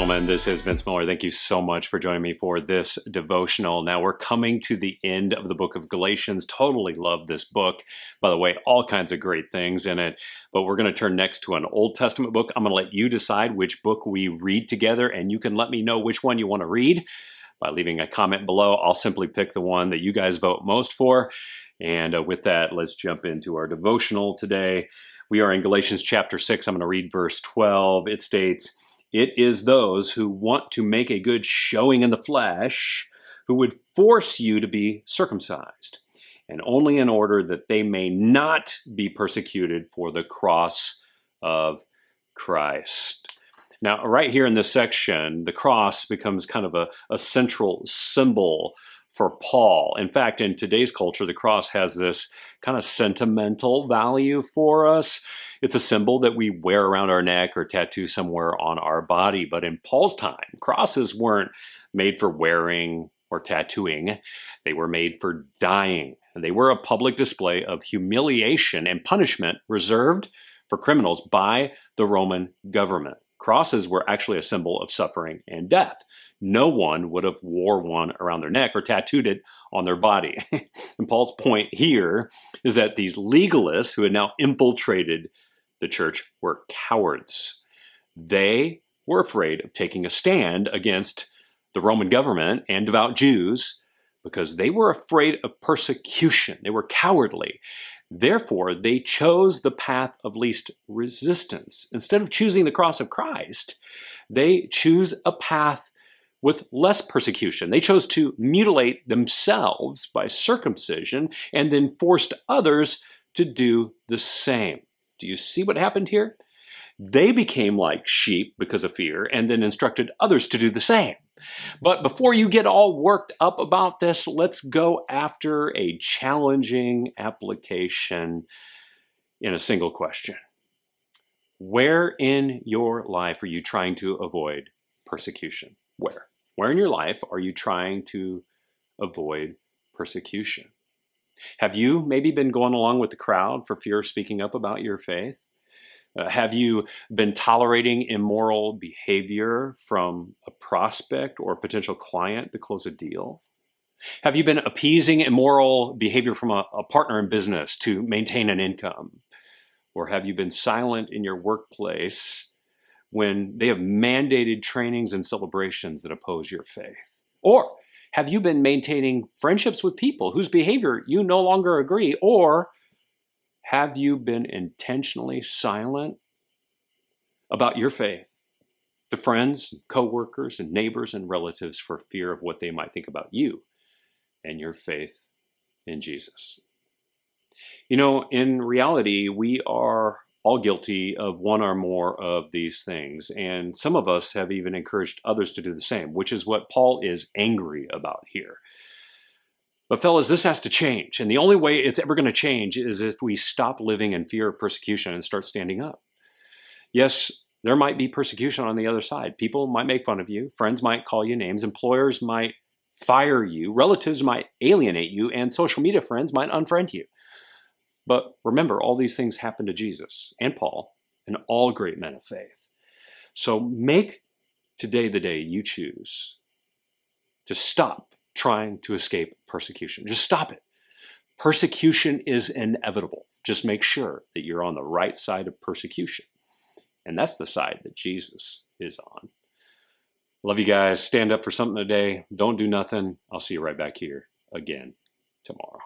gentlemen, this is Vince Miller. Thank you so much for joining me for this devotional. Now we're coming to the end of the book of Galatians. Totally love this book. By the way, all kinds of great things in it. But we're going to turn next to an Old Testament book. I'm going to let you decide which book we read together, and you can let me know which one you want to read by leaving a comment below. I'll simply pick the one that you guys vote most for. And with that, let's jump into our devotional today. We are in Galatians chapter 6. I'm going to read verse 12. It states, "It is those who want to make a good showing in the flesh who would force you to be circumcised, and only in order that they may not be persecuted for the cross of Christ." Now, right here in this section, the cross becomes kind of a central symbol for Paul. In fact, in today's culture, the cross has this kind of sentimental value for us. It's a symbol that we wear around our neck or tattoo somewhere on our body. But in Paul's time, crosses weren't made for wearing or tattooing. They were made for dying. And they were a public display of humiliation and punishment reserved for criminals by the Roman government. Crosses were actually a symbol of suffering and death. No one would have wore one around their neck or tattooed it on their body. And Paul's point here is that these legalists who had now infiltrated the church were cowards. They were afraid of taking a stand against the Roman government and devout Jews because they were afraid of persecution. They were cowardly. Therefore, they chose the path of least resistance. Instead of choosing the cross of Christ, they choose a path with less persecution. They chose to mutilate themselves by circumcision and then forced others to do the same. Do you see what happened here? They became like sheep because of fear and then instructed others to do the same. But before you get all worked up about this, let's go after a challenging application in a single question. Where in your life are you trying to avoid persecution? Where? Where in your life are you trying to avoid persecution? Have you maybe been going along with the crowd for fear of speaking up about your faith? Have you been tolerating immoral behavior from a prospect or potential client to close a deal? Have you been appeasing immoral behavior from a partner in business to maintain an income? Or have you been silent in your workplace when they have mandated trainings and celebrations that oppose your faith? Or have you been maintaining friendships with people whose behavior you no longer agree? Or have you been intentionally silent about your faith to friends, coworkers, and neighbors and relatives for fear of what they might think about you and your faith in Jesus? You know, in reality, we are all guilty of one or more of these things, and some of us have even encouraged others to do the same, which is what Paul is angry about here. But fellas, this has to change. And the only way it's ever going to change is if we stop living in fear of persecution and start standing up. Yes, there might be persecution on the other side. People might make fun of you. Friends might call you names. Employers might fire you. Relatives might alienate you. And social media friends might unfriend you. But remember, all these things happened to Jesus and Paul and all great men of faith. So make today the day you choose to stop trying to escape persecution. Just stop it. Persecution is inevitable. Just make sure that you're on the right side of persecution. And that's the side that Jesus is on. Love you guys. Stand up for something today. Don't do nothing. I'll see you right back here again tomorrow.